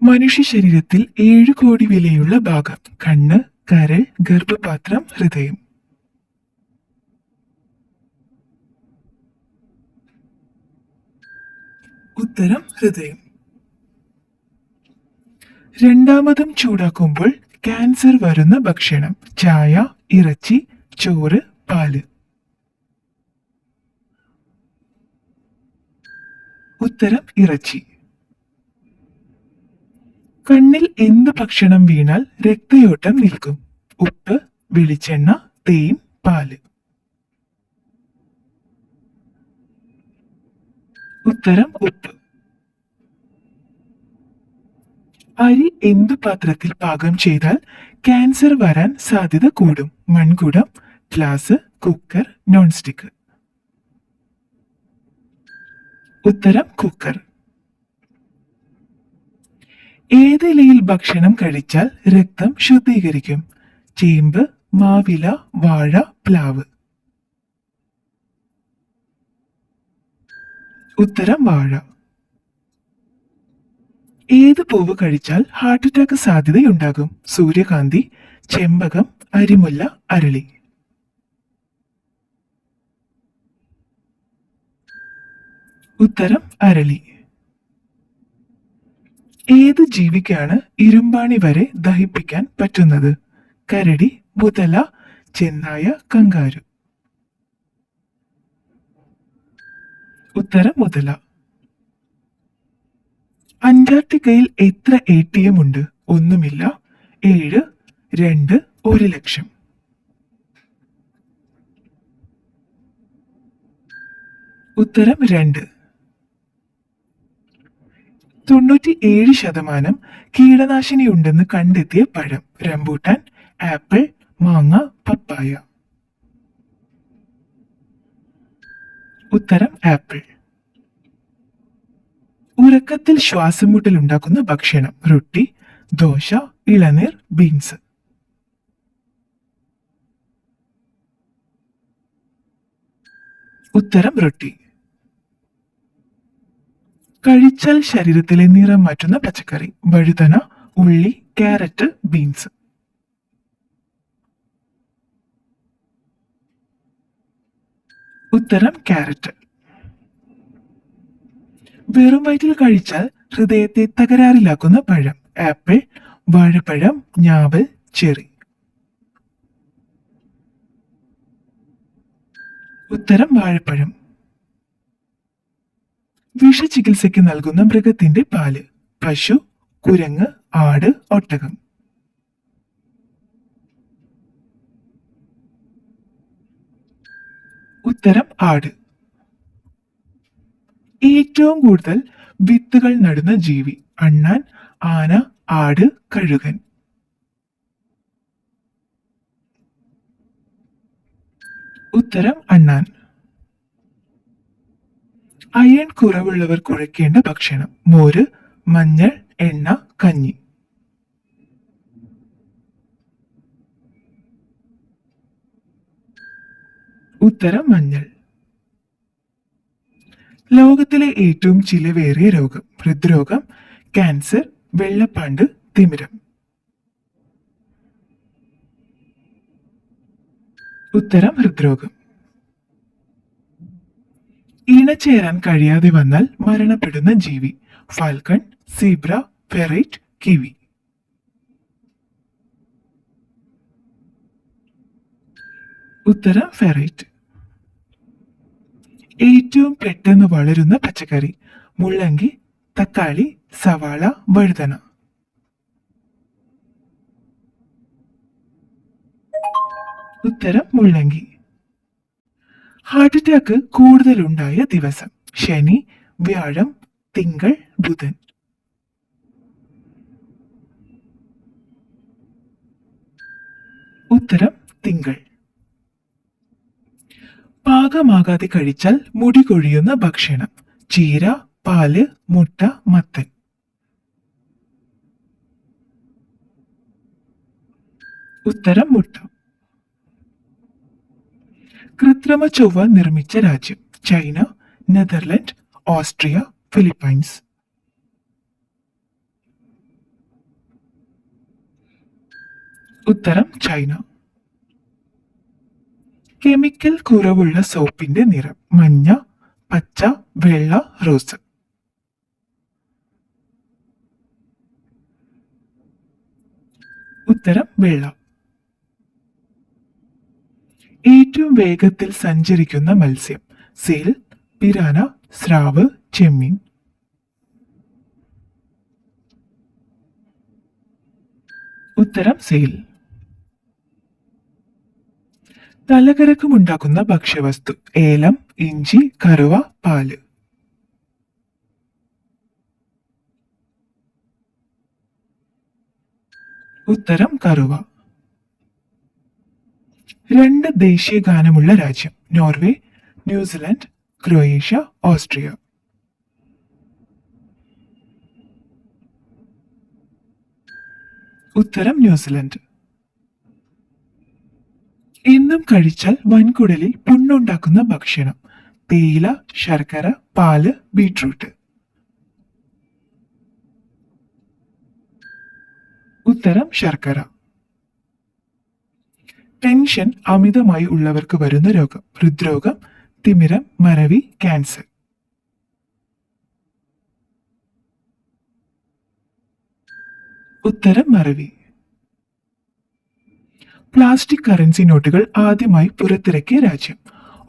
മനുഷ്യ ശരീരത്തിൽ 7 കോടി വിലയുള്ള ഭാഗം: കണ്ണ്, കരൾ, ഗർഭപാത്രം, ഹൃദയം. ഉത്തരം ഹൃദയം. രണ്ടാമതും ചൂടാക്കുമ്പോൾ ക്യാൻസർ വരുന്ന ഭക്ഷണം: ചായ, ഇറച്ചി, ചോറ്, പാല്. ഉത്തരം ഇറച്ചി. കണ്ണിൽ എന്ത് ഭക്ഷണം വീണാൽ രക്തയോട്ടം നിൽക്കും? ഉപ്പ്, വെളിച്ചെണ്ണ, തേൻ, പാല്. ഉത്തരം ഉപ്പ്. അരി എന്ത് പാത്രത്തിൽ പാകം ചെയ്താൽ ക്യാൻസർ വരാൻ സാധ്യത കൂടും? മൺകുടം, ഗ്ലാസ്, കുക്കർ, നോൺ സ്റ്റിക്ക്. ഉത്തരം കുക്കർ. ഏത് ഇലയിൽ ഭക്ഷണം കഴിച്ചാൽ രക്തം ശുദ്ധീകരിക്കും? ചേമ്പ്, മാവില, വാഴ, പ്ലാവ്. ഉത്തരം വാഴ. ഏത് പൂവ് കഴിച്ചാൽ ഹാർട്ട് അറ്റാക്ക് സാധ്യതയുണ്ടാകും? സൂര്യകാന്തി, ചെമ്പകം, അരിമുല്ല, അരളി. ഉത്തരം അരളി. ഏത് ജീവിക്കാണ് ഇരുമ്പാണി വരെ ദഹിപ്പിക്കാൻ പറ്റുന്നത്? കരടി, മുതല, ചെന്നായ, കങ്കാരു. ഉത്തരം മുതല. അന്റാർട്ടിക്കയിൽ എത്ര ATM ഉണ്ട്? ഒന്നുമില്ല, 7, 2, 1,00,000. ഉത്തരം 2. 97% കീടനാശിനി ഉണ്ടെന്ന് കണ്ടെത്തിയ പഴം: റംബൂട്ടാൻ, ആപ്പിൾ, മാങ്ങ, പപ്പായ. ഉത്തരം ആപ്പിൾ. ഉറക്കത്തിൽ ശ്വാസം മുട്ടൽ ഉണ്ടാക്കുന്ന ഭക്ഷണം: റൊട്ടി, ദോശ, ഇളനീർ, ബീൻസ്. ഉത്തരം റൊട്ടി. കഴിച്ചാൽ ശരീരത്തിലെ നിറം മാറ്റുന്ന പച്ചക്കറി: വഴുതന, ഉള്ളി, ക്യാരറ്റ്, ബീൻസ്. ഉത്തരം ക്യാരറ്റ്. വെറും വയറ്റിൽ കഴിച്ചാൽ ഹൃദയത്തെ തകരാറിലാക്കുന്ന പഴം: ആപ്പിൾ, വാഴപ്പഴം, ഞാവൽ, ചെറി. ഉത്തരം വാഴപ്പഴം. വിഷചികിത്സയ്ക്ക് നൽകുന്ന മൃഗത്തിന്റെ പാല്: പശു, കുരങ്ങ്, ആട്, ഒട്ടകം. ഉത്തരം ആട്. ഏറ്റവും കൂടുതൽ വിത്തുകൾ നടുന്ന ജീവി: അണ്ണാൻ, ആന, ആട്, കഴുകൻ. ഉത്തരം അണ്ണാൻ. അയൺ കുറവുള്ളവർ കുഴക്കേണ്ട ഭക്ഷണം: മോര്, മഞ്ഞൾ, എണ്ണ, കഞ്ഞി. ഉത്തരം മഞ്ഞൾ. ലോകത്തിലെ ഏറ്റവും ചിലവേറിയ രോഗം: ഹൃദ്രോഗം, ക്യാൻസർ, വെള്ളപ്പാണ്ട്, തിമിരം. ഉത്തരം ഹൃദ്രോഗം. ഇണചേരാൻ കഴിയാതെ വന്നാൽ മരണപ്പെടുന്ന ജീവി: ഫാൽക്കൺ, സീബ്ര, ഫെറൈറ്റ്, കിവി. ഉത്തരം ഫെറൈറ്റ്. ഏറ്റവും പെട്ടെന്ന് വളരുന്ന പച്ചക്കറി: മുള്ളങ്കി, തക്കാളി, സവാള, വഴുതന. ഉത്തരം മുള്ളങ്കി. ഹാർട്ട് അറ്റാക്ക് കൂടുതലുണ്ടായ ദിവസം: ശനി, വ്യാഴം, തിങ്കൾ, ബുധൻ. ഉത്തരം തിങ്കൾ. പാകമാകാതെ കഴിച്ചാൽ മുടി കൊഴിയുന്ന ഭക്ഷണം: ചീര, പാല്, മുട്ട, മത്തൻ. ഉത്തരം മുട്ട. കൃത്രിമ ചൊവ്വ നിർമ്മിച്ച രാജ്യം: ചൈന, നെതർലൻഡ്, ഓസ്ട്രിയ, ഫിലിപ്പൈൻസ്. ഉത്തരം ചൈന. കെമിക്കൽ കുറവുള്ള സോപ്പിന്റെ നിറം മഞ്ഞ, പച്ച, വെള്ള, റോസ്. ഉത്തരം വെള്ള. ഏറ്റവും വേഗത്തിൽ സഞ്ചരിക്കുന്ന മത്സ്യം സീൽ, പിരാന, സ്രാവ്, ചെമ്മീൻ. ഉത്തരം സീൽ. തലകറക്കമുണ്ടാക്കുന്ന ഭക്ഷ്യവസ്തു ഏലം, ഇഞ്ചി, കറുവ, പാല്. ഉത്തരം കറുവ. രണ്ട് ദേശീയ ഗാനമുള്ള രാജ്യം നോർവേ, ന്യൂസിലാൻഡ്, ക്രൊയേഷ്യ, ഓസ്ട്രിയ. ഉത്തരം ന്യൂസിലൻഡ്. എന്നും കഴിച്ചാൽ വൻകുടലിൽ പുണ്ണുണ്ടാക്കുന്ന ഭക്ഷണം തേയില, ശർക്കര, പാല്, ബീട്രൂട്ട്. ഉത്തരം ശർക്കര. ടെൻഷൻ അമിതമായി ഉള്ളവർക്ക് വരുന്ന രോഗം ഹൃദ്രോഗം, തിമിരം, മറവി, ക്യാൻസർ. ഉത്തരം മറവി. പ്ലാസ്റ്റിക് കറൻസി നോട്ടുകൾ ആദ്യമായി പുറത്തിറക്കിയ രാജ്യം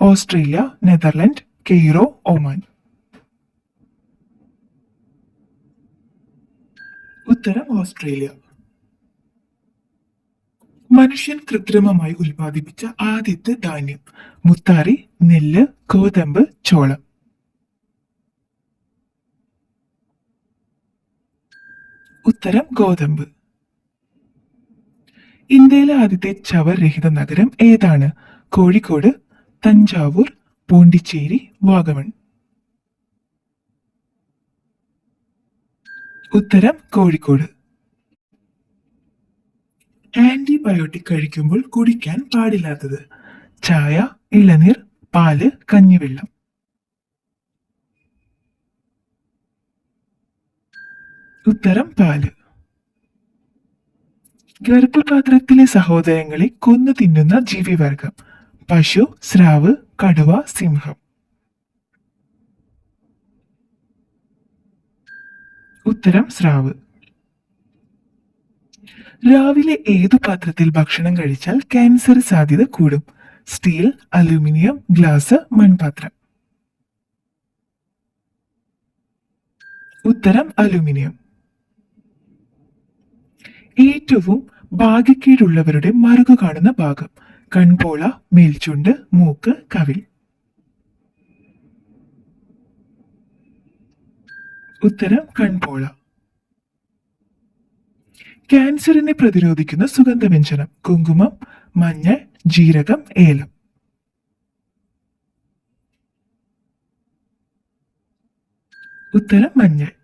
ഓസ്ട്രേലിയ, നെതർലൻഡ്, കെയ്റോ, ഒമാൻ. ഉത്തരം ഓസ്ട്രേലിയ. മനുഷ്യൻ കൃത്രിമമായി ഉൽപ്പാദിപ്പിച്ച ആദ്യത്തെ ധാന്യം മുത്താറി, നെല്ല്, ഗോതമ്പ്, ചോളം. ഉത്തരം ഗോതമ്പ്. ഇന്ത്യയിലെ ആദ്യത്തെ ചവർ രഹിത നഗരം ഏതാണ് കോഴിക്കോട്, തഞ്ചാവൂർ, പോണ്ടിച്ചേരി, വാഗമൺ. ഉത്തരം കോഴിക്കോട്. ആന്റിബയോട്ടിക് കഴിക്കുമ്പോൾ കുടിക്കാൻ പാടില്ലാത്തത് ചായ, ഇളനീർ, പാല്, കഞ്ഞിവെള്ളം. ഉത്തരം പാല്. ഗർഭപാത്രത്തിലെ സഹോദരങ്ങളെ കൊന്നു തിന്നുന്ന ജീവിവർഗം പശു, സ്രാവ്, കടുവ, സിംഹം. ഉത്തരം സ്രാവ്. രാവിലെ ഏതു പാത്രത്തിൽ ഭക്ഷണം കഴിച്ചാൽ ക്യാൻസർ സാധ്യത കൂടും സ്റ്റീൽ, അലൂമിനിയം, ഗ്ലാസ്, മൺപാത്രം. ഉത്തരം അലൂമിനിയം. ഏറ്റവും ഭാഗ്യക്കേടുള്ളവരുടെ മറുകു കാണുന്ന ഭാഗം കൺപോള, മേൽചുണ്ട്, മൂക്ക്, കവിൾ. ഉത്തരം കൺപോള. ക്യാൻസറിനെ പ്രതിരോധിക്കുന്ന സുഗന്ധവ്യഞ്ജനം കുങ്കുമം, മഞ്ഞൾ, ജീരകം, ഏലം. ഉത്തരം മഞ്ഞൾ.